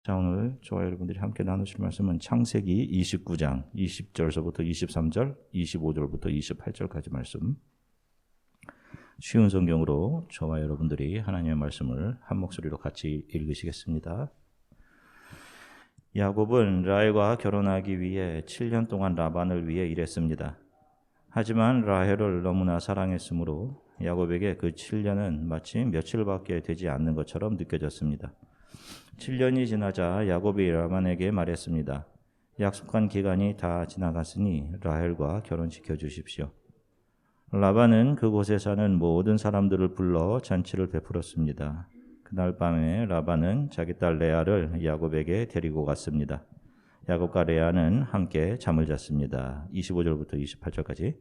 자, 오늘 저와 여러분들이 함께 나누실 말씀은 창세기 29장 20절서부터 23절, 25절부터 28절까지 말씀. 쉬운 성경으로 저와 여러분들이 하나님의 말씀을 한 목소리로 같이 읽으시겠습니다. 야곱은 라헬과 결혼하기 위해 7년 동안 라반을 위해 일했습니다. 하지만 라헬을 너무나 사랑했으므로 야곱에게 그 7년은 마치 며칠밖에 되지 않는 것처럼 느껴졌습니다. 7년이 지나자 야곱이 라반에게 말했습니다. 약속한 기간이 다 지나갔으니 라헬과 결혼시켜 주십시오. 라반은 그곳에 사는 모든 사람들을 불러 잔치를 베풀었습니다. 그날 밤에 라반은 자기 딸 레아를 야곱에게 데리고 갔습니다. 야곱과 레아는 함께 잠을 잤습니다. 25절부터 28절까지.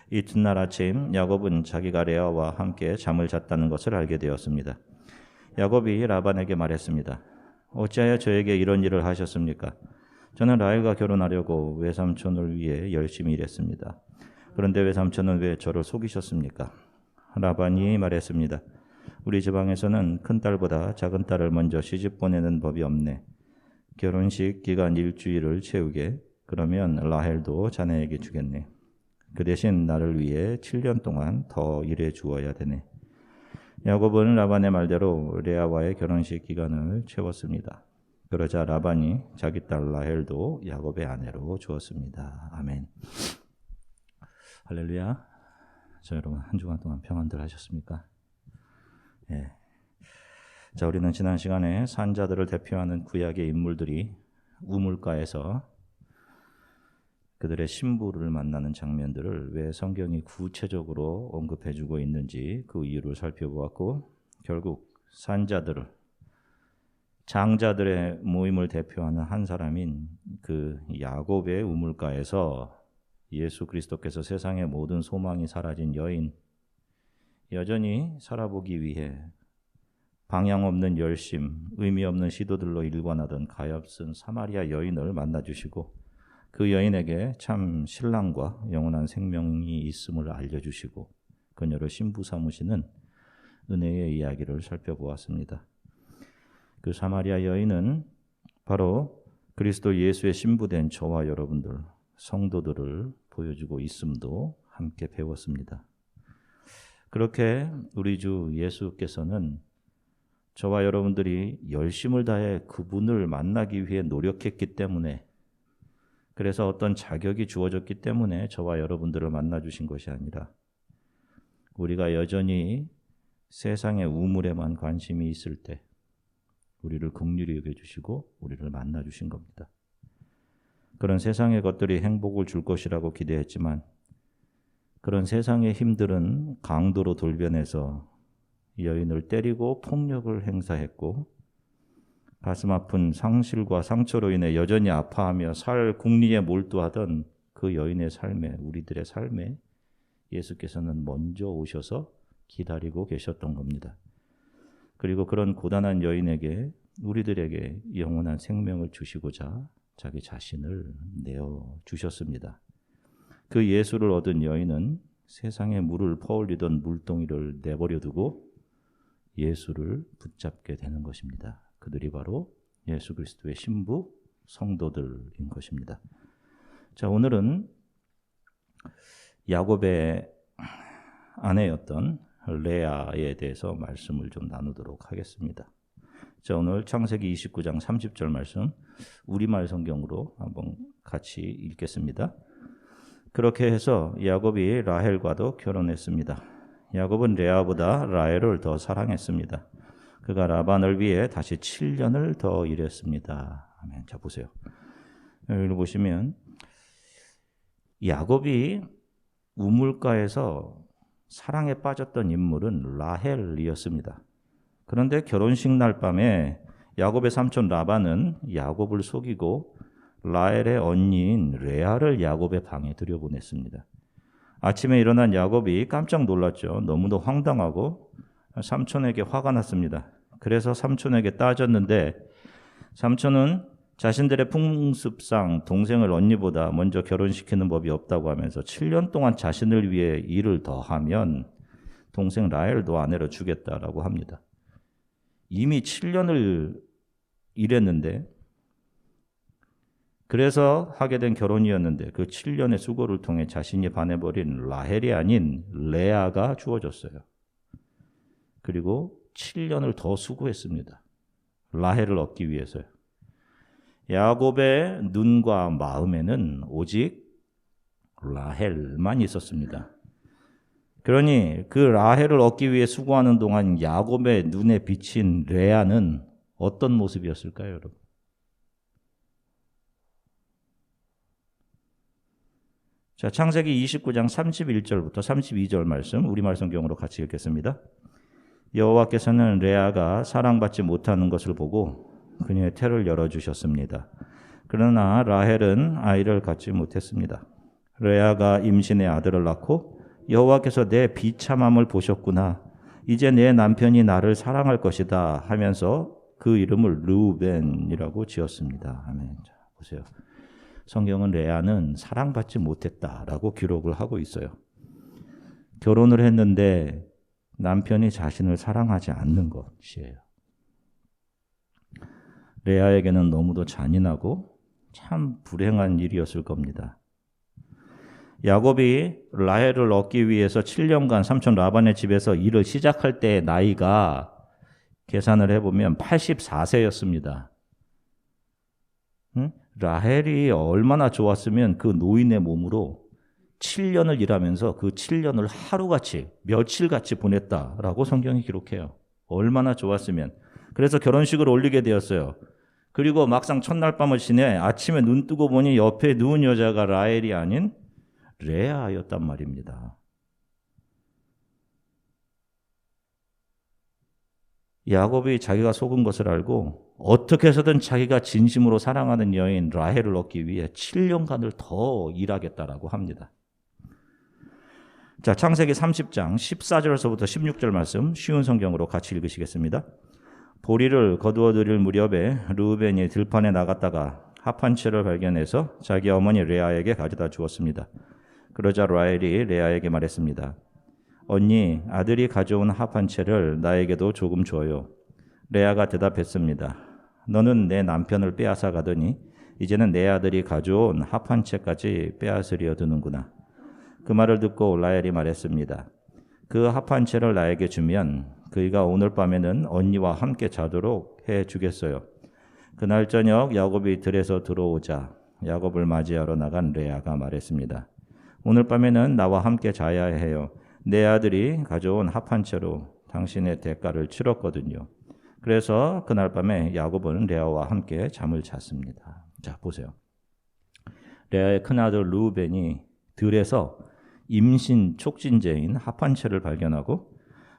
이튿날 아침 야곱은 자기가 레아와 함께 잠을 잤다는 것을 알게 되었습니다. 야곱이 라반에게 말했습니다. 어찌하여 저에게 이런 일을 하셨습니까? 저는 라헬과 결혼하려고 외삼촌을 위해 열심히 일했습니다. 그런데 외삼촌은 왜 저를 속이셨습니까? 라반이 말했습니다. 우리 지방에서는 큰 딸보다 작은 딸을 먼저 시집 보내는 법이 없네. 결혼식 기간 일주일을 채우게. 그러면 라헬도 자네에게 주겠네. 그 대신 나를 위해 7년 동안 더 일해 주어야 되네. 야곱은 라반의 말대로 레아와의 결혼식 기간을 채웠습니다. 그러자 라반이 자기 딸 라헬도 야곱의 아내로 주었습니다. 아멘. 할렐루야. 자, 여러분 한 주간 동안 평안들 하셨습니까? 예. 자, 우리는 지난 시간에 산자들을 대표하는 구약의 인물들이 우물가에서 그들의 신부를 만나는 장면들을 왜 성경이 구체적으로 언급해주고 있는지 그 이유를 살펴보았고, 결국 산자들을, 장자들의 모임을 대표하는 한 사람인 그 야곱의 우물가에서 예수 그리스도께서 세상의 모든 소망이 사라진 여인, 여전히 살아보기 위해 방향 없는 열심, 의미 없는 시도들로 일관하던 가엾은 사마리아 여인을 만나주시고, 그 여인에게 참 신랑과 영원한 생명이 있음을 알려주시고 그녀를 신부 삼으시는 은혜의 이야기를 살펴보았습니다. 그 사마리아 여인은 바로 그리스도 예수의 신부된 저와 여러분들, 성도들을 보여주고 있음도 함께 배웠습니다. 그렇게 우리 주 예수께서는 저와 여러분들이 열심을 다해 그분을 만나기 위해 노력했기 때문에, 그래서 어떤 자격이 주어졌기 때문에 저와 여러분들을 만나주신 것이 아니라 우리가 여전히 세상의 우물에만 관심이 있을 때 우리를 긍휼히 여겨주시고 우리를 만나주신 겁니다. 그런 세상의 것들이 행복을 줄 것이라고 기대했지만 그런 세상의 힘들은 강도로 돌변해서 여인을 때리고 폭력을 행사했고, 가슴 아픈 상실과 상처로 인해 여전히 아파하며 살 궁리에 몰두하던 그 여인의 삶에, 우리들의 삶에 예수께서는 먼저 오셔서 기다리고 계셨던 겁니다. 그리고 그런 고단한 여인에게, 우리들에게 영원한 생명을 주시고자 자기 자신을 내어주셨습니다. 그 예수를 얻은 여인은 세상에 물을 퍼올리던 물동이를 내버려 두고 예수를 붙잡게 되는 것입니다. 그들이 바로 예수 그리스도의 신부 성도들인 것입니다. 자, 오늘은 야곱의 아내였던 레아에 대해서 말씀을 좀 나누도록 하겠습니다. 자, 오늘 창세기 29장 30절 말씀 우리말 성경으로 한번 같이 읽겠습니다. 그렇게 해서 야곱이 라헬과도 결혼했습니다. 야곱은 레아보다 라헬을 더 사랑했습니다. 그가 라반을 위해 다시 7년을 더 일했습니다. 아멘. 자, 보세요. 여기 보시면 야곱이 우물가에서 사랑에 빠졌던 인물은 라헬이었습니다. 그런데 결혼식 날 밤에 야곱의 삼촌 라반은 야곱을 속이고 라헬의 언니인 레아를 야곱의 방에 들여보냈습니다. 아침에 일어난 야곱이 깜짝 놀랐죠. 너무도 황당하고 삼촌에게 화가 났습니다. 그래서 삼촌에게 따졌는데 삼촌은 자신들의 풍습상 동생을 언니보다 먼저 결혼시키는 법이 없다고 하면서 7년 동안 자신을 위해 일을 더하면 동생 라헬도 아내로 주겠다라고 합니다. 이미 7년을 이랬는데, 그래서 하게 된 결혼이었는데 그 7년의 수고를 통해 자신이 반해버린 라헬이 아닌 레아가 주어졌어요. 그리고 7년을 더 수고했습니다. 라헬을 얻기 위해서요. 야곱의 눈과 마음에는 오직 라헬만 있었습니다. 그러니 그 라헬을 얻기 위해 수고하는 동안 야곱의 눈에 비친 레아는 어떤 모습이었을까요, 여러분? 자, 창세기 29장 31절부터 32절 말씀, 우리말 성경으로 같이 읽겠습니다. 여호와께서는 레아가 사랑받지 못하는 것을 보고 그녀의 태를 열어주셨습니다. 그러나 라헬은 아이를 갖지 못했습니다. 레아가 임신의 아들을 낳고 여호와께서 내 비참함을 보셨구나. 이제 내 남편이 나를 사랑할 것이다 하면서 그 이름을 르우벤이라고 지었습니다. 아멘. 자, 보세요. 성경은 레아는 사랑받지 못했다라고 기록을 하고 있어요. 결혼을 했는데 남편이 자신을 사랑하지 않는 것이에요. 레아에게는 너무도 잔인하고 참 불행한 일이었을 겁니다. 야곱이 라헬을 얻기 위해서 7년간 삼촌 라반의 집에서 일을 시작할 때의 나이가 계산을 해보면 84세였습니다. 라헬이 얼마나 좋았으면 그 노인의 몸으로 7년을 일하면서 그 7년을 하루같이 며칠같이 보냈다라고 성경이 기록해요. 얼마나 좋았으면. 그래서 결혼식을 올리게 되었어요. 그리고 막상 첫날 밤을 지내 아침에 눈 뜨고 보니 옆에 누운 여자가 라헬이 아닌 레아였단 말입니다. 야곱이 자기가 속은 것을 알고 어떻게 해서든 자기가 진심으로 사랑하는 여인 라헬을 얻기 위해 7년간을 더 일하겠다라고 합니다. 자, 창세기 30장 14절에서부터 16절 말씀 쉬운 성경으로 같이 읽으시겠습니다. 보리를 거두어 들일 무렵에 르우벤이 들판에 나갔다가 합 한 채를 발견해서 자기 어머니 레아에게 가져다 주었습니다. 그러자 라헬이 레아에게 말했습니다. 언니, 아들이 가져온 합 한 채를 나에게도 조금 줘요. 레아가 대답했습니다. 너는 내 남편을 빼앗아 가더니 이제는 내 아들이 가져온 합 한 채까지 빼앗으려 드는구나. 그 말을 듣고 라헬이 말했습니다. 그 합 한 채를 나에게 주면 그이가 오늘 밤에는 언니와 함께 자도록 해주겠어요. 그날 저녁 야곱이 들에서 들어오자 야곱을 맞이하러 나간 레아가 말했습니다. 오늘 밤에는 나와 함께 자야 해요. 내 아들이 가져온 합 한 채로 당신의 대가를 치렀거든요. 그래서 그날 밤에 야곱은 레아와 함께 잠을 잤습니다. 자, 보세요. 레아의 큰아들 르우벤이 들에서 임신 촉진제인 합 한 채를 발견하고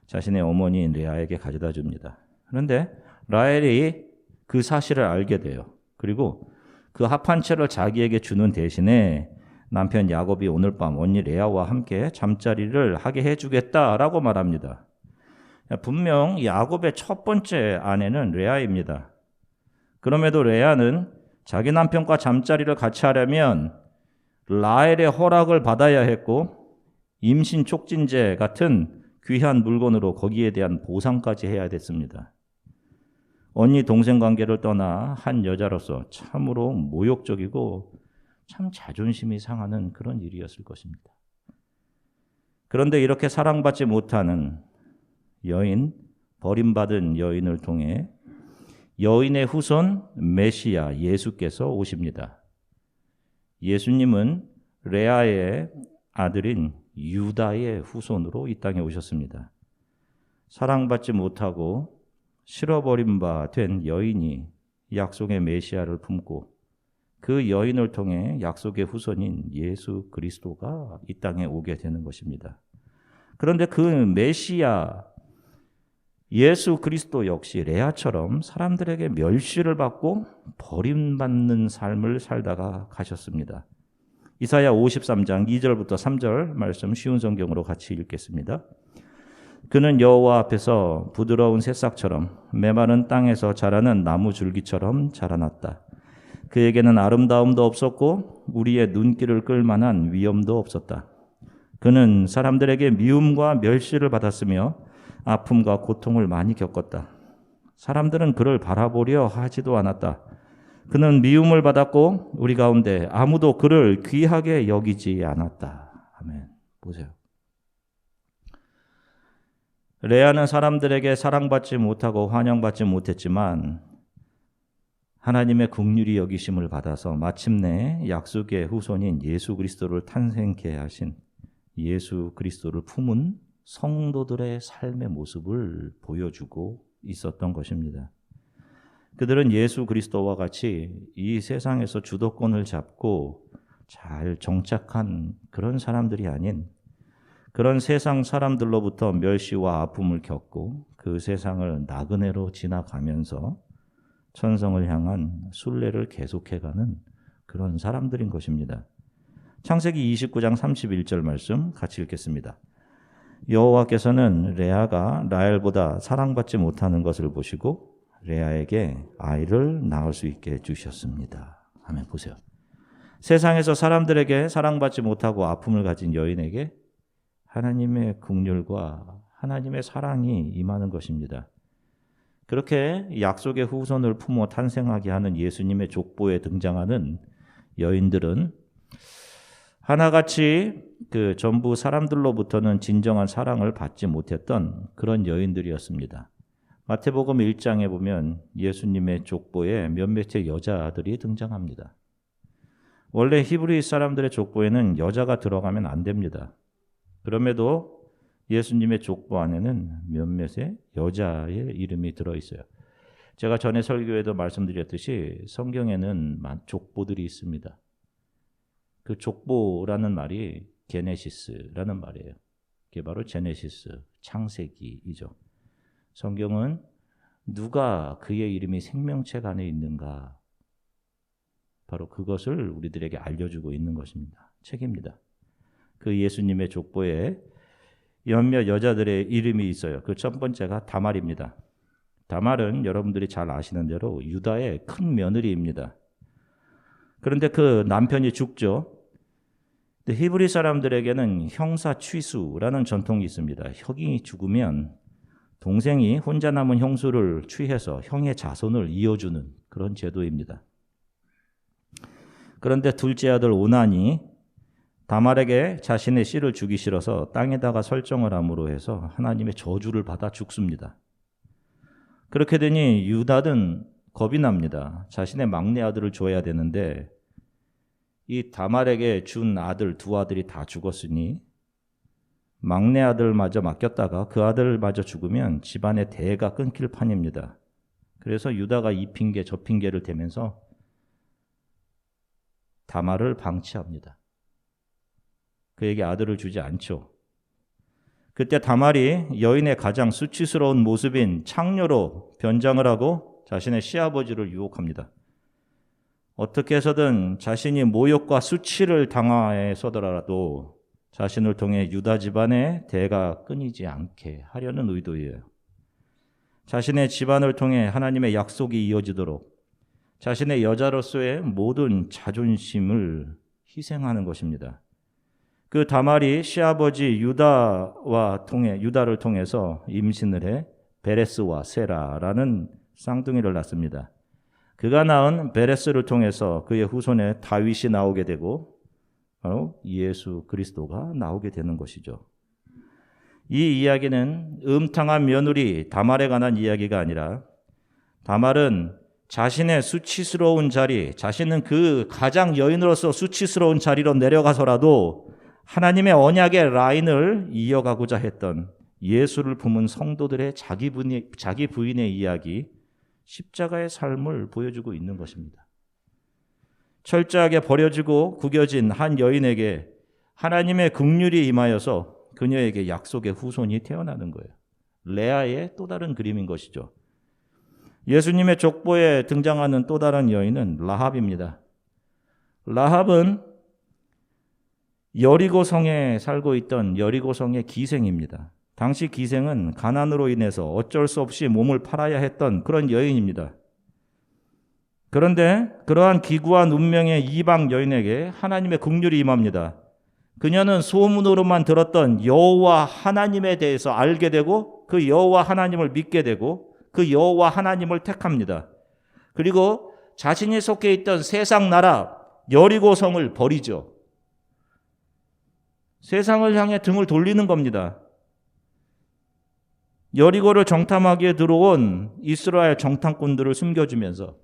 자신의 어머니인 레아에게 가져다 줍니다. 그런데 라헬이 그 사실을 알게 돼요. 그리고 그 합 한 채를 자기에게 주는 대신에 남편 야곱이 오늘 밤 언니 레아와 함께 잠자리를 하게 해주겠다라고 말합니다. 분명 야곱의 첫 번째 아내는 레아입니다. 그럼에도 레아는 자기 남편과 잠자리를 같이 하려면 라헬의 허락을 받아야 했고 임신 촉진제 같은 귀한 물건으로 거기에 대한 보상까지 해야 됐습니다. 언니 동생 관계를 떠나 한 여자로서 참으로 모욕적이고 참 자존심이 상하는 그런 일이었을 것입니다. 그런데 이렇게 사랑받지 못하는 여인, 버림받은 여인을 통해 여인의 후손 메시아 예수께서 오십니다. 예수님은 레아의 아들인 유다의 후손으로 이 땅에 오셨습니다. 사랑받지 못하고 실어버린 바 된 여인이 약속의 메시아를 품고 그 여인을 통해 약속의 후손인 예수 그리스도가 이 땅에 오게 되는 것입니다. 그런데 그 메시아 예수 그리스도 역시 레아처럼 사람들에게 멸시를 받고 버림받는 삶을 살다가 가셨습니다. 이사야 53장 2절부터 3절 말씀 쉬운 성경으로 같이 읽겠습니다. 그는 여호와 앞에서 부드러운 새싹처럼 메마른 땅에서 자라는 나무 줄기처럼 자라났다. 그에게는 아름다움도 없었고 우리의 눈길을 끌 만한 위엄도 없었다. 그는 사람들에게 미움과 멸시를 받았으며 아픔과 고통을 많이 겪었다. 사람들은 그를 바라보려 하지도 않았다. 그는 미움을 받았고 우리 가운데 아무도 그를 귀하게 여기지 않았다. 아멘. 보세요. 레아는 사람들에게 사랑받지 못하고 환영받지 못했지만 하나님의 긍휼히 여기심을 받아서 마침내 약속의 후손인 예수 그리스도를 탄생케 하신 예수 그리스도를 품은 성도들의 삶의 모습을 보여주고 있었던 것입니다. 그들은 예수 그리스도와 같이 이 세상에서 주도권을 잡고 잘 정착한 그런 사람들이 아닌 그런 세상 사람들로부터 멸시와 아픔을 겪고 그 세상을 나그네로 지나가면서 천성을 향한 순례를 계속해가는 그런 사람들인 것입니다. 창세기 29장 31절 말씀 같이 읽겠습니다. 여호와께서는 레아가 라헬보다 사랑받지 못하는 것을 보시고 레아에게 아이를 낳을 수 있게 해주셨습니다. 아멘. 보세요. 세상에서 사람들에게 사랑받지 못하고 아픔을 가진 여인에게 하나님의 긍휼과 하나님의 사랑이 임하는 것입니다. 그렇게 약속의 후손을 품어 탄생하게 하는 예수님의 족보에 등장하는 여인들은 하나같이 전부 사람들로부터는 진정한 사랑을 받지 못했던 그런 여인들이었습니다. 마태복음 1장에 보면 예수님의 족보에 몇몇의 여자들이 등장합니다. 원래 히브리 사람들의 족보에는 여자가 들어가면 안 됩니다. 그럼에도 예수님의 족보 안에는 몇몇의 여자의 이름이 들어있어요. 제가 전에 설교에도 말씀드렸듯이 성경에는 족보들이 있습니다. 그 족보라는 말이 게네시스라는 말이에요. 그게 바로 제네시스, 창세기이죠. 성경은 누가 그의 이름이 생명책 안에 있는가, 바로 그것을 우리들에게 알려주고 있는 것입니다. 책입니다. 그 예수님의 족보에 몇몇 여자들의 이름이 있어요. 그 첫 번째가 다말입니다. 다말은 여러분들이 잘 아시는 대로 유다의 큰 며느리입니다. 그런데 그 남편이 죽죠. 히브리 사람들에게는 형사 취수라는 전통이 있습니다. 형이 죽으면 동생이 혼자 남은 형수를 취해서 형의 자손을 이어주는 그런 제도입니다. 그런데 둘째 아들 오난이 다말에게 자신의 씨를 주기 싫어서 땅에다가 설정을 함으로 해서 하나님의 저주를 받아 죽습니다. 그렇게 되니 유다는 겁이 납니다. 자신의 막내 아들을 줘야 되는데 이 다말에게 준 아들 두 아들이 다 죽었으니 막내 아들마저 맡겼다가 그 아들마저 죽으면 집안의 대가 끊길 판입니다. 그래서 유다가 이 핑계 저 핑계를 대면서 다말을 방치합니다. 그에게 아들을 주지 않죠. 그때 다말이 여인의 가장 수치스러운 모습인 창녀로 변장을 하고 자신의 시아버지를 유혹합니다. 어떻게 해서든 자신이 모욕과 수치를 당하여서더라도 자신을 통해 유다 집안의 대가 끊이지 않게 하려는 의도예요. 자신의 집안을 통해 하나님의 약속이 이어지도록 자신의 여자로서의 모든 자존심을 희생하는 것입니다. 그 다말이 시아버지 유다를 통해서 임신을 해 베레스와 세라라는 쌍둥이를 낳습니다. 그가 낳은 베레스를 통해서 그의 후손에 다윗이 나오게 되고 바로 예수 그리스도가 나오게 되는 것이죠. 이 이야기는 음탕한 며느리 다말에 관한 이야기가 아니라 다말은 자신의 수치스러운 자리, 자신은 그 가장 여인으로서 수치스러운 자리로 내려가서라도 하나님의 언약의 라인을 이어가고자 했던 예수를 품은 성도들의 자기 부인의 이야기, 십자가의 삶을 보여주고 있는 것입니다. 철저하게 버려지고 구겨진 한 여인에게 하나님의 긍휼이 임하여서 그녀에게 약속의 후손이 태어나는 거예요. 레아의 또 다른 그림인 것이죠. 예수님의 족보에 등장하는 또 다른 여인은 라합입니다. 라합은 여리고성에 살고 있던 여리고성의 기생입니다. 당시 기생은 가난으로 인해서 어쩔 수 없이 몸을 팔아야 했던 그런 여인입니다. 그런데 그러한 기구한 운명의 이방 여인에게 하나님의 긍휼이 임합니다. 그녀는 소문으로만 들었던 여호와 하나님에 대해서 알게 되고 그 여호와 하나님을 믿게 되고 그 여호와 하나님을 택합니다. 그리고 자신이 속해 있던 세상 나라 여리고성을 버리죠. 세상을 향해 등을 돌리는 겁니다. 여리고를 정탐하기에 들어온 이스라엘 정탐꾼들을 숨겨주면서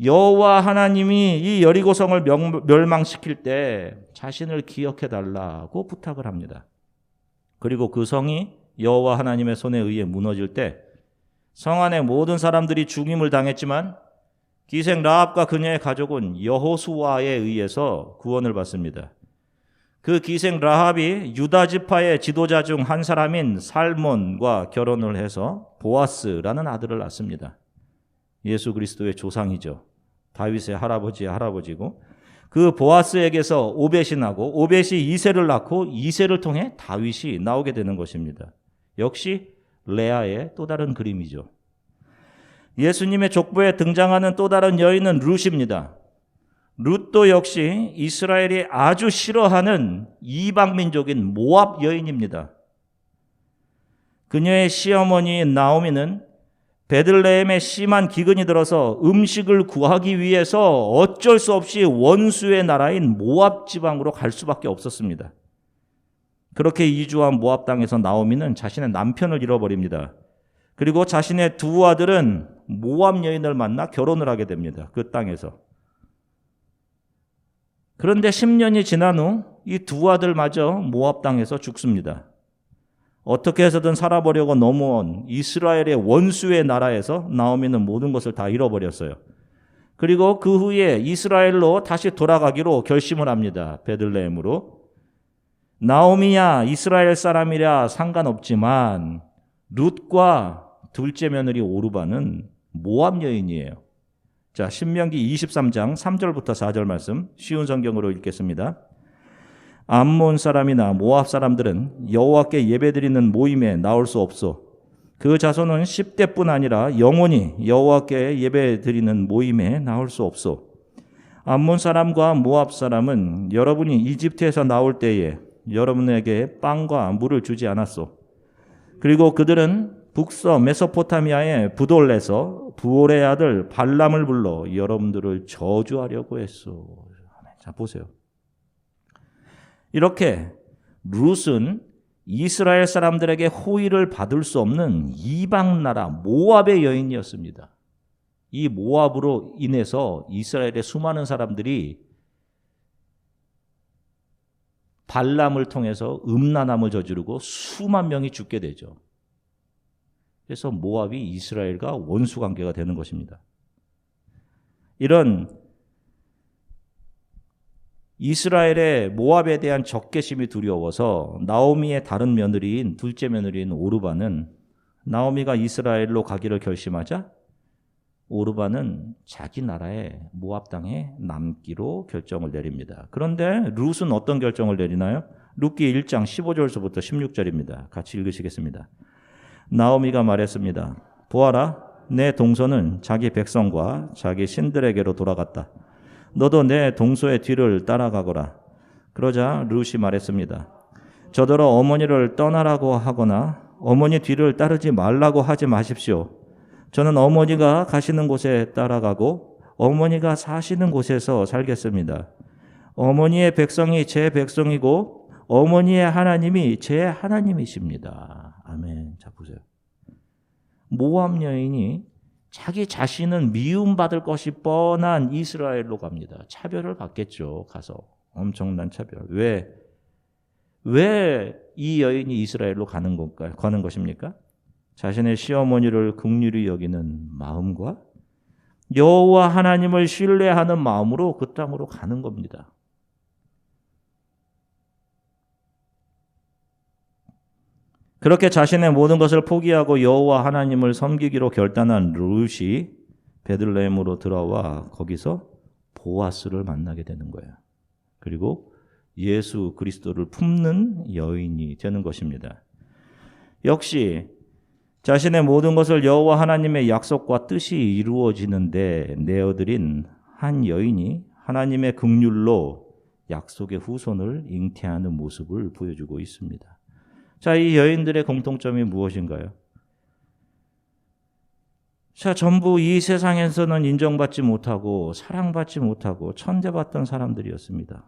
여호와 하나님이 이 여리고성을 멸망시킬 때 자신을 기억해달라고 부탁을 합니다. 그리고 그 성이 여호와 하나님의 손에 의해 무너질 때 성 안의 모든 사람들이 죽임을 당했지만 기생 라합과 그녀의 가족은 여호수아에 의해서 구원을 받습니다. 그 기생 라합이 유다 지파의 지도자 중 한 사람인 살몬과 결혼을 해서 보아스라는 아들을 낳습니다. 예수 그리스도의 조상이죠. 다윗의 할아버지의 할아버지고, 그 보아스에게서 오벳이 나고 오벳이 이새를 낳고 이새를 통해 다윗이 나오게 되는 것입니다. 역시 레아의 또 다른 그림이죠. 예수님의 족보에 등장하는 또 다른 여인은 룻입니다. 룻도 역시 이스라엘이 아주 싫어하는 이방민족인 모압 여인입니다. 그녀의 시어머니인 나오미는 베들레헴에 심한 기근이 들어서 음식을 구하기 위해서 어쩔 수 없이 원수의 나라인 모압 지방으로 갈 수밖에 없었습니다. 그렇게 이주한 모압 땅에서 나오미는 자신의 남편을 잃어버립니다. 그리고 자신의 두 아들은 모압 여인을 만나 결혼을 하게 됩니다. 그 땅에서. 그런데 10년이 지난 후 이 두 아들마저 모압 땅에서 죽습니다. 어떻게 해서든 살아보려고 넘어온 이스라엘의 원수의 나라에서 나오미는 모든 것을 다 잃어버렸어요. 그리고 그 후에 이스라엘로 다시 돌아가기로 결심을 합니다. 베들레헴으로. 나오미야 이스라엘 사람이라 상관없지만 룻과 둘째 며느리 오르바는 모압 여인이에요. 자, 신명기 23장 3절부터 4절 말씀 쉬운 성경으로 읽겠습니다. 암몬 사람이나 모압 사람들은 여호와께 예배드리는 모임에 나올 수 없소. 그 자손은 10대뿐 아니라 영원히 여호와께 예배드리는 모임에 나올 수 없소. 암몬 사람과 모압 사람은 여러분이 이집트에서 나올 때에 여러분에게 빵과 물을 주지 않았소. 그리고 그들은 북서 메소포타미아의 부돌에서 부올의 아들 발람을 불러 여러분들을 저주하려고 했소. 자, 보세요. 이렇게 룻은 이스라엘 사람들에게 호의를 받을 수 없는 이방 나라 모압의 여인이었습니다. 이 모압으로 인해서 이스라엘의 수많은 사람들이 발람을 통해서 음란함을 저지르고 수만 명이 죽게 되죠. 그래서 모압이 이스라엘과 원수 관계가 되는 것입니다. 이런 이스라엘의 모압에 대한 적개심이 두려워서 나오미의 다른 며느리인 둘째 며느리인 오르바는 나오미가 이스라엘로 가기를 결심하자 오르바는 자기 나라의 모압 땅에 남기로 결정을 내립니다. 그런데 룻은 어떤 결정을 내리나요? 룻기 1장 15절부터 16절입니다. 같이 읽으시겠습니다. 나오미가 말했습니다. 보아라, 내 동서는 자기 백성과 자기 신들에게로 돌아갔다. 너도 내 동서의 뒤를 따라가거라. 그러자 룻이 말했습니다. 저더러 어머니를 떠나라고 하거나 어머니 뒤를 따르지 말라고 하지 마십시오. 저는 어머니가 가시는 곳에 따라가고 어머니가 사시는 곳에서 살겠습니다. 어머니의 백성이 제 백성이고 어머니의 하나님이 제 하나님이십니다. 아멘. 자, 보세요. 모압 여인이 자기 자신은 미움받을 것이 뻔한 이스라엘로 갑니다. 차별을 받겠죠. 가서 엄청난 차별. 왜 이 여인이 이스라엘로 가는 것입니까? 자신의 시어머니를 긍휼히 여기는 마음과 여호와 하나님을 신뢰하는 마음으로 그 땅으로 가는 겁니다. 그렇게 자신의 모든 것을 포기하고 여호와 하나님을 섬기기로 결단한 룻이 베들레헴으로 들어와 거기서 보아스를 만나게 되는 거예요. 그리고 예수 그리스도를 품는 여인이 되는 것입니다. 역시 자신의 모든 것을 여호와 하나님의 약속과 뜻이 이루어지는데 내어드린 한 여인이 하나님의 긍휼로 약속의 후손을 잉태하는 모습을 보여주고 있습니다. 자, 이 여인들의 공통점이 무엇인가요? 자, 전부 이 세상에서는 인정받지 못하고 사랑받지 못하고 천대받던 사람들이었습니다.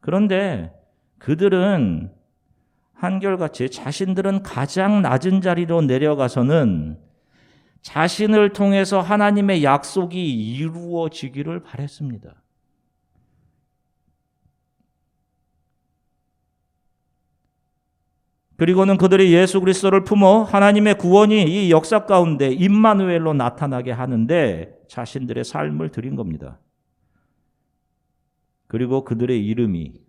그런데 그들은 한결같이 자신들은 가장 낮은 자리로 내려가서는 자신을 통해서 하나님의 약속이 이루어지기를 바랬습니다. 그리고는 그들이 예수 그리스도를 품어 하나님의 구원이 이 역사 가운데 임마누엘로 나타나게 하는데 자신들의 삶을 드린 겁니다. 그리고 그들의 이름이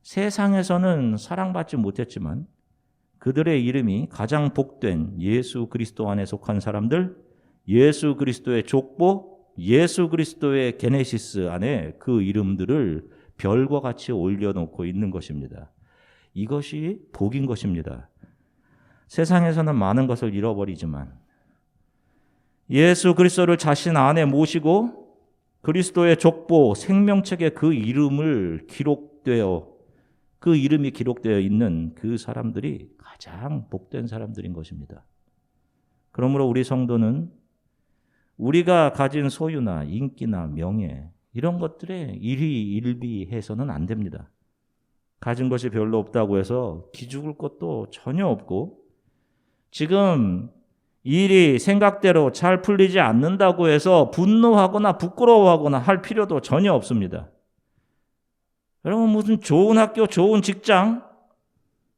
세상에서는 사랑받지 못했지만 그들의 이름이 가장 복된 예수 그리스도 안에 속한 사람들, 예수 그리스도의 족보, 예수 그리스도의 게네시스 안에 그 이름들을 별과 같이 올려놓고 있는 것입니다. 이것이 복인 것입니다. 세상에서는 많은 것을 잃어버리지만 예수 그리스도를 자신 안에 모시고 그리스도의 족보, 생명책에 그 이름이 기록되어 있는 그 사람들이 가장 복된 사람들인 것입니다. 그러므로 우리 성도는 우리가 가진 소유나 인기나 명예 이런 것들에 일희일비해서는 안 됩니다. 가진 것이 별로 없다고 해서 기죽을 것도 전혀 없고 지금 일이 생각대로 잘 풀리지 않는다고 해서 분노하거나 부끄러워하거나 할 필요도 전혀 없습니다. 여러분 무슨 좋은 학교, 좋은 직장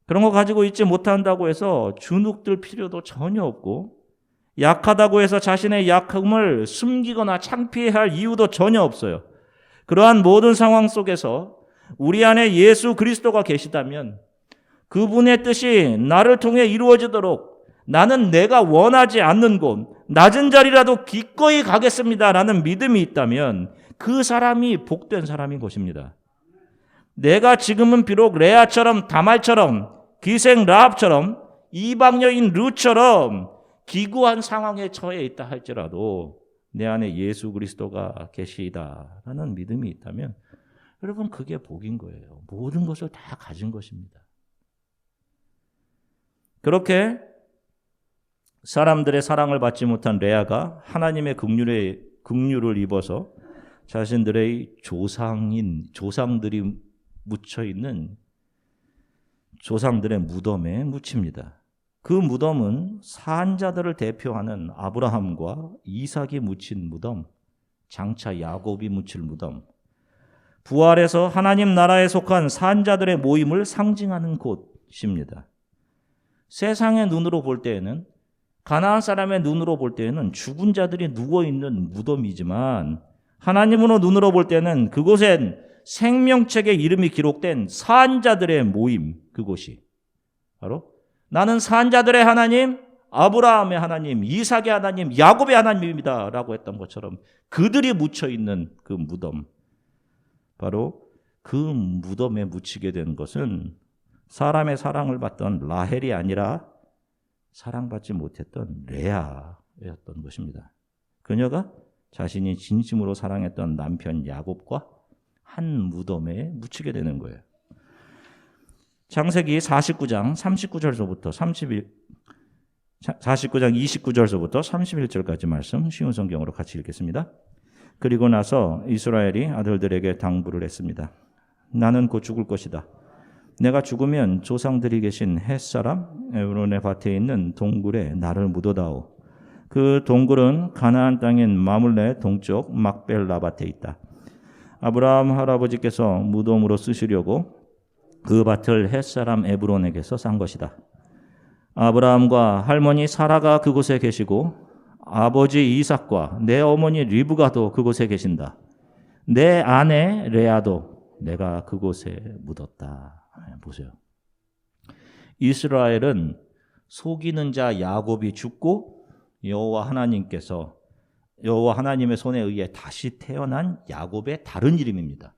그런 거 가지고 있지 못한다고 해서 주눅들 필요도 전혀 없고 약하다고 해서 자신의 약함을 숨기거나 창피해야 할 이유도 전혀 없어요. 그러한 모든 상황 속에서 우리 안에 예수 그리스도가 계시다면 그분의 뜻이 나를 통해 이루어지도록 나는 내가 원하지 않는 곳, 낮은 자리라도 기꺼이 가겠습니다라는 믿음이 있다면 그 사람이 복된 사람인 것입니다. 내가 지금은 비록 레아처럼 다말처럼 기생 라합처럼 이방 여인 룻처럼 기구한 상황에 처해 있다 할지라도 내 안에 예수 그리스도가 계시다라는 믿음이 있다면 여러분 그게 복인 거예요. 모든 것을 다 가진 것입니다. 그렇게 사람들의 사랑을 받지 못한 레아가 하나님의 긍휼을 입어서 자신들의 조상들이 묻혀 있는 조상들의 무덤에 묻힙니다. 그 무덤은 산자들을 대표하는 아브라함과 이삭이 묻힌 무덤, 장차 야곱이 묻힐 무덤, 부활해서 하나님 나라에 속한 산자들의 모임을 상징하는 곳입니다. 세상의 눈으로 볼 때에는 가나안 사람의 눈으로 볼 때에는 죽은 자들이 누워있는 무덤이지만 하나님으로 눈으로 볼 때는 그곳엔 생명책에 이름이 기록된 산자들의 모임, 그곳이 바로 나는 산자들의 하나님, 아브라함의 하나님, 이삭의 하나님, 야곱의 하나님입니다 라고 했던 것처럼 그들이 묻혀있는 그 무덤, 바로 그 무덤에 묻히게 된 것은 사람의 사랑을 받던 라헬이 아니라 사랑받지 못했던 레아였던 것입니다. 그녀가 자신이 진심으로 사랑했던 남편 야곱과 한 무덤에 묻히게 되는 거예요. 창세기 49장 39절서부터 49장 29절서부터 31절까지 말씀 쉬운 성경으로 같이 읽겠습니다. 그리고 나서 이스라엘이 아들들에게 당부를 했습니다. 나는 곧 죽을 것이다. 내가 죽으면 조상들이 계신 햇사람 에브론의 밭에 있는 동굴에 나를 묻어다오. 그 동굴은 가나안 땅인 마물레 동쪽 막벨라밭에 있다. 아브라함 할아버지께서 무덤으로 쓰시려고 그 밭을 햇사람 에브론에게서 산 것이다. 아브라함과 할머니 사라가 그곳에 계시고 아버지 이삭과 내 어머니 리브가도 그곳에 계신다. 내 아내 레아도 내가 그곳에 묻었다. 보세요. 이스라엘은 속이는 자 야곱이 죽고 여호와 하나님의 손에 의해 다시 태어난 야곱의 다른 이름입니다.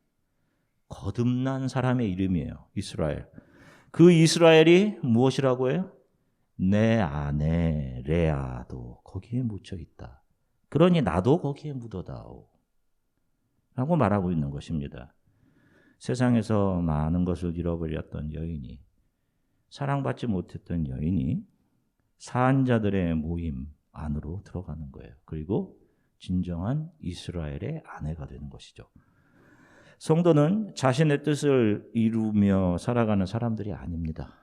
거듭난 사람의 이름이에요. 이스라엘. 그 이스라엘이 무엇이라고 해요? 내 아내 레아도 거기에 묻혀 있다. 그러니 나도 거기에 묻어다오. 라고 말하고 있는 것입니다. 세상에서 많은 것을 잃어버렸던 여인이, 사랑받지 못했던 여인이 산자들의 모임, 안으로 들어가는 거예요. 그리고 진정한 이스라엘의 아내가 되는 것이죠. 성도는 자신의 뜻을 이루며 살아가는 사람들이 아닙니다.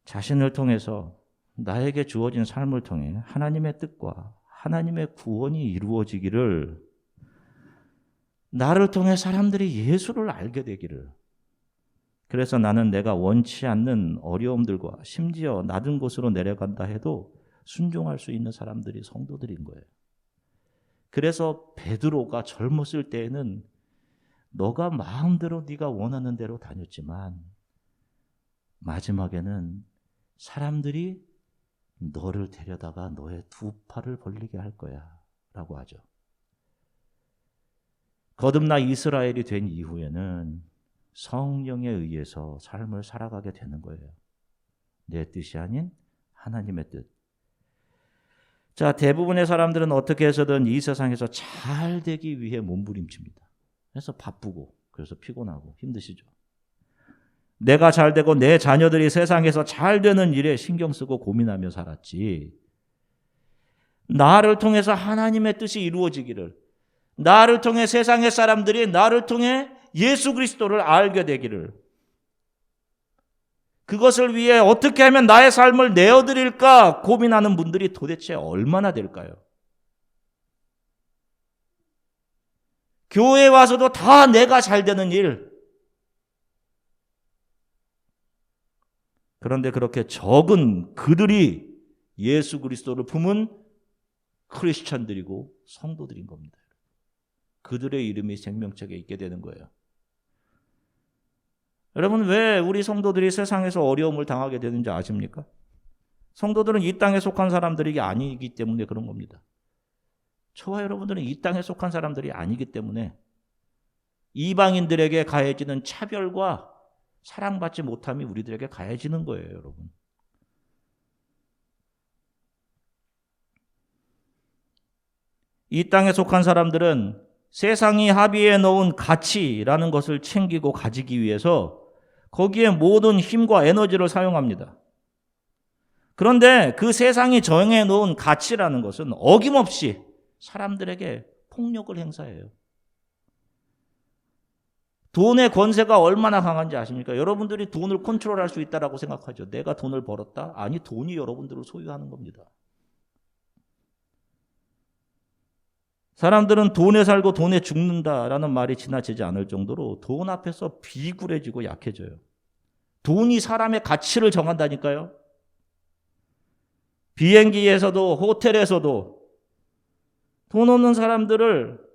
자신을 통해서 나에게 주어진 삶을 통해 하나님의 뜻과 하나님의 구원이 이루어지기를, 나를 통해 사람들이 예수를 알게 되기를, 그래서 나는 내가 원치 않는 어려움들과 심지어 낮은 곳으로 내려간다 해도 순종할 수 있는 사람들이 성도들인 거예요. 그래서 베드로가 젊었을 때에는 너가 마음대로 네가 원하는 대로 다녔지만 마지막에는 사람들이 너를 데려다가 너의 두 팔을 벌리게 할 거야 라고 하죠. 거듭나 이스라엘이 된 이후에는 성령에 의해서 삶을 살아가게 되는 거예요. 내 뜻이 아닌 하나님의 뜻. 자, 대부분의 사람들은 어떻게 해서든 이 세상에서 잘 되기 위해 몸부림칩니다. 그래서 바쁘고, 그래서 피곤하고 힘드시죠. 내가 잘 되고 내 자녀들이 세상에서 잘 되는 일에 신경 쓰고 고민하며 살았지, 나를 통해서 하나님의 뜻이 이루어지기를, 나를 통해 세상의 사람들이 나를 통해 예수 그리스도를 알게 되기를, 그것을 위해 어떻게 하면 나의 삶을 내어드릴까 고민하는 분들이 도대체 얼마나 될까요? 교회에 와서도 다 내가 잘 되는 일. 그런데 그렇게 적은 그들이 예수 그리스도를 품은 크리스천들이고 성도들인 겁니다. 그들의 이름이 생명책에 있게 되는 거예요. 여러분, 왜 우리 성도들이 세상에서 어려움을 당하게 되는지 아십니까? 성도들은 이 땅에 속한 사람들이 아니기 때문에 그런 겁니다. 저와 여러분들은 이 땅에 속한 사람들이 아니기 때문에 이방인들에게 가해지는 차별과 사랑받지 못함이 우리들에게 가해지는 거예요, 여러분. 이 땅에 속한 사람들은 세상이 합의해 놓은 가치라는 것을 챙기고 가지기 위해서 거기에 모든 힘과 에너지를 사용합니다. 그런데 그 세상이 정해 놓은 가치라는 것은 어김없이 사람들에게 폭력을 행사해요. 돈의 권세가 얼마나 강한지 아십니까? 여러분들이 돈을 컨트롤할 수 있다고 생각하죠. 내가 돈을 벌었다? 아니, 돈이 여러분들을 소유하는 겁니다. 사람들은 돈에 살고 돈에 죽는다라는 말이 지나치지 않을 정도로 돈 앞에서 비굴해지고 약해져요. 돈이 사람의 가치를 정한다니까요. 비행기에서도 호텔에서도 돈 없는 사람들을,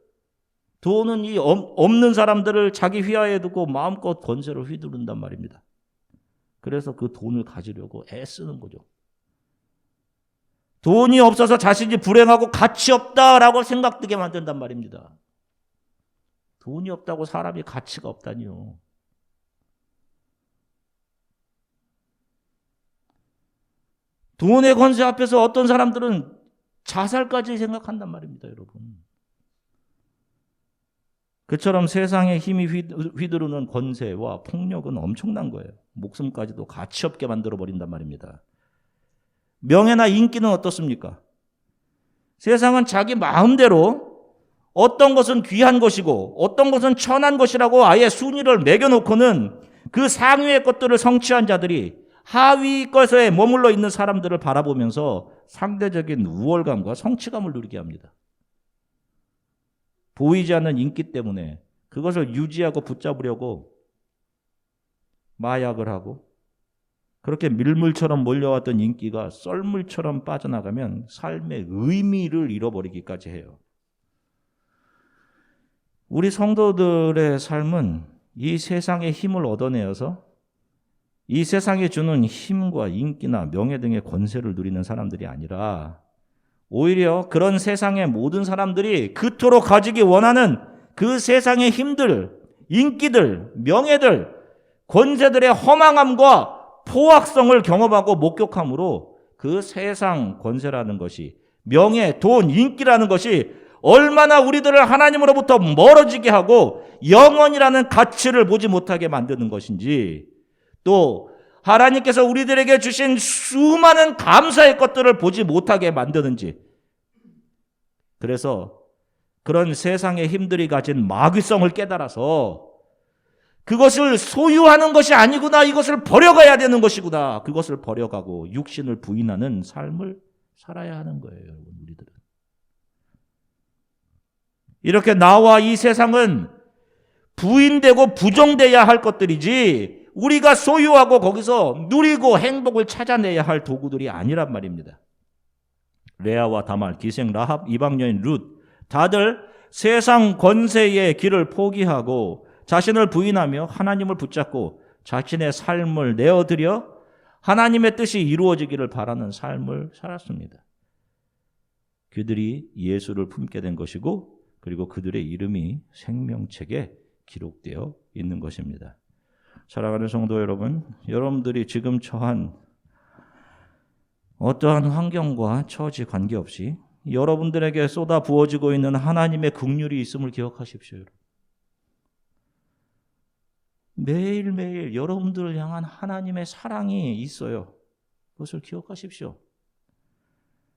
돈은 이 없는 사람들을 자기 휘하에 두고 마음껏 권세를 휘두른단 말입니다. 그래서 그 돈을 가지려고 애쓰는 거죠. 돈이 없어서 자신이 불행하고 가치 없다라고 생각되게 만든단 말입니다. 돈이 없다고 사람이 가치가 없다니요. 돈의 권세 앞에서 어떤 사람들은 자살까지 생각한단 말입니다, 여러분. 그처럼 세상의 힘이 휘두르는 권세와 폭력은 엄청난 거예요. 목숨까지도 가치 없게 만들어버린단 말입니다. 명예나 인기는 어떻습니까? 세상은 자기 마음대로 어떤 것은 귀한 것이고 어떤 것은 천한 것이라고 아예 순위를 매겨놓고는 그 상위의 것들을 성취한 자들이 하위 것에 머물러 있는 사람들을 바라보면서 상대적인 우월감과 성취감을 누리게 합니다. 보이지 않는 인기 때문에 그것을 유지하고 붙잡으려고 마약을 하고, 그렇게 밀물처럼 몰려왔던 인기가 썰물처럼 빠져나가면 삶의 의미를 잃어버리기까지 해요. 우리 성도들의 삶은 이 세상의 힘을 얻어내어서 이 세상이 주는 힘과 인기나 명예 등의 권세를 누리는 사람들이 아니라 오히려 그런 세상의 모든 사람들이 그토록 가지기 원하는 그 세상의 힘들, 인기들, 명예들, 권세들의 허망함과 포악성을 경험하고 목격함으로 그 세상 권세라는 것이, 명예, 돈, 인기라는 것이 얼마나 우리들을 하나님으로부터 멀어지게 하고 영원이라는 가치를 보지 못하게 만드는 것인지, 또 하나님께서 우리들에게 주신 수많은 감사의 것들을 보지 못하게 만드는지, 그래서 그런 세상의 힘들이 가진 마귀성을 깨달아서 그것을 소유하는 것이 아니구나, 이것을 버려가야 되는 것이구나, 그것을 버려가고 육신을 부인하는 삶을 살아야 하는 거예요. 여러분, 우리들은 이렇게 나와 이 세상은 부인되고 부정돼야 할 것들이지 우리가 소유하고 거기서 누리고 행복을 찾아내야 할 도구들이 아니란 말입니다. 레아와 다말, 기생 라합, 이방 여인 룻, 다들 세상 권세의 길을 포기하고 자신을 부인하며 하나님을 붙잡고 자신의 삶을 내어드려 하나님의 뜻이 이루어지기를 바라는 삶을 살았습니다. 그들이 예수를 품게 된 것이고, 그리고 그들의 이름이 생명책에 기록되어 있는 것입니다. 사랑하는 성도 여러분, 여러분들이 지금 처한 어떠한 환경과 처지 관계없이 여러분들에게 쏟아 부어지고 있는 하나님의 긍휼이 있음을 기억하십시오. 매일매일 여러분들을 향한 하나님의 사랑이 있어요. 그것을 기억하십시오.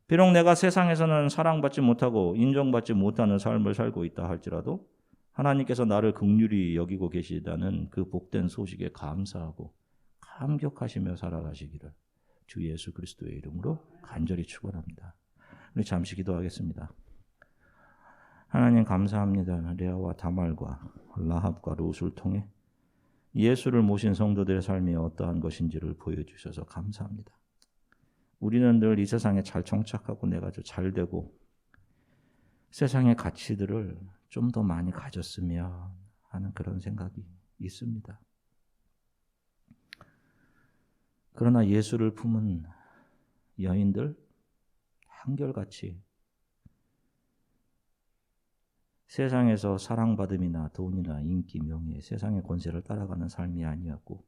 비록 내가 세상에서는 사랑받지 못하고 인정받지 못하는 삶을 살고 있다 할지라도 하나님께서 나를 긍휼히 여기고 계시다는 그 복된 소식에 감사하고 감격하시며 살아가시기를 주 예수 그리스도의 이름으로 간절히 축원합니다. 우리 잠시 기도하겠습니다. 하나님 감사합니다. 레아와 다말과 라합과 룻을 통해 예수를 모신 성도들의 삶이 어떠한 것인지를 보여주셔서 감사합니다. 우리는 늘 이 세상에 잘 정착하고 내가 잘 되고 세상의 가치들을 좀 더 많이 가졌으면 하는 그런 생각이 있습니다. 그러나 예수를 품은 여인들 한결같이 세상에서 사랑받음이나 돈이나 인기, 명예, 세상의 권세를 따라가는 삶이 아니었고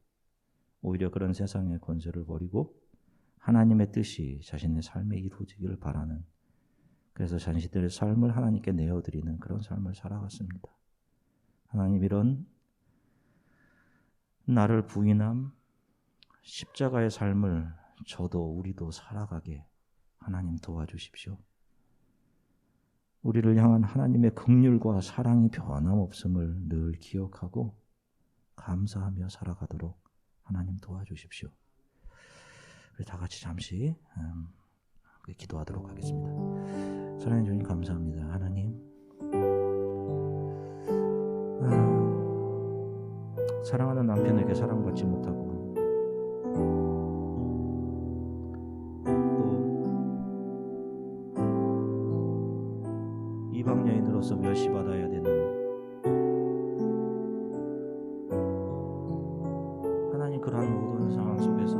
오히려 그런 세상의 권세를 버리고 하나님의 뜻이 자신의 삶에 이루어지기를 바라는, 그래서 자신들의 삶을 하나님께 내어드리는 그런 삶을 살아갔습니다. 하나님, 이런 나를 부인함 십자가의 삶을 저도 우리도 살아가게 하나님 도와주십시오. 우리를 향한 하나님의 긍휼과 사랑이 변함없음을 늘 기억하고 감사하며 살아가도록 하나님 도와주십시오. 우리 다 같이 잠시 기도하도록 하겠습니다. 사랑해 주님 감사합니다. 하나님, 사랑하는 남편에게 사랑받지 못하고 또 이방 여인으로서 멸시받아야 되는 하나님, 그러한 모든 상황 속에서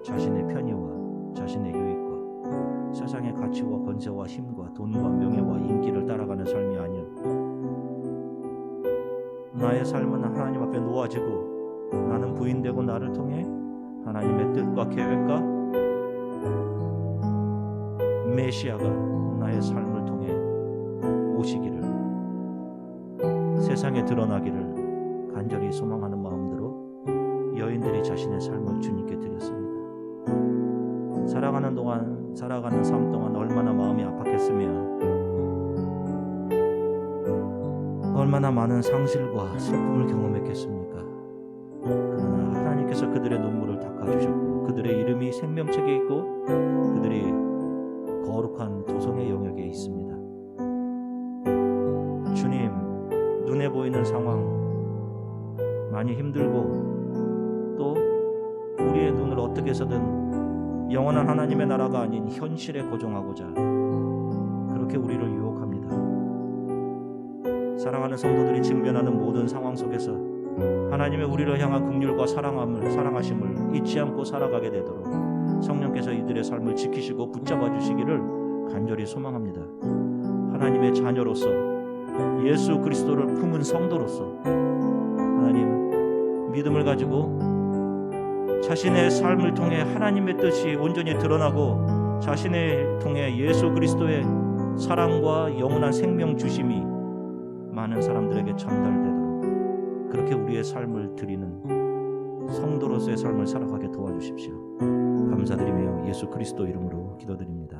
자신의 편의와 자신의 유익과 세상의 가치와 권세와 힘과 돈과 명예와 인기를 따라가는 삶이 아닌 나의 삶은 하나님 앞에 놓아지고 나는 부인되고 나를 통해 하나님의 뜻과 계획과 메시아가 나의 삶을 통해 오시기를, 세상에 드러나기를 간절히 소망하는 마음대로 여인들이 자신의 삶을 주님께 드렸습니다. 살아가는 동안, 살아가는 삶 동안 얼마나 마음이 아팠겠으며 얼마나 많은 상실과 슬픔을 경험했겠습니까? 그러나 하나님께서 그들의 눈물을 닦아주셨고 그들의 이름이 생명책에 있고 그들이 거룩한 도성의 영역에 있습니다. 주님, 눈에 보이는 상황 많이 힘들고 또 우리의 눈을 어떻게 해서든 영원한 하나님의 나라가 아닌 현실에 고정하고자 그렇게 우리를 유혹합니다. 사랑하는 성도들이 직면하는 모든 상황 속에서 하나님의 우리를 향한 긍휼과 사랑하심을 잊지 않고 살아가게 되도록 성령께서 이들의 삶을 지키시고 붙잡아 주시기를 간절히 소망합니다. 하나님의 자녀로서 예수 그리스도를 품은 성도로서 하나님, 믿음을 가지고 자신의 삶을 통해 하나님의 뜻이 온전히 드러나고 자신을 통해 예수 그리스도의 사랑과 영원한 생명 주심이 많은 사람들에게 전달되도록 그렇게 우리의 삶을 드리는 성도로서의 삶을 살아가게 도와주십시오. 감사드리며 예수 그리스도 이름으로 기도드립니다.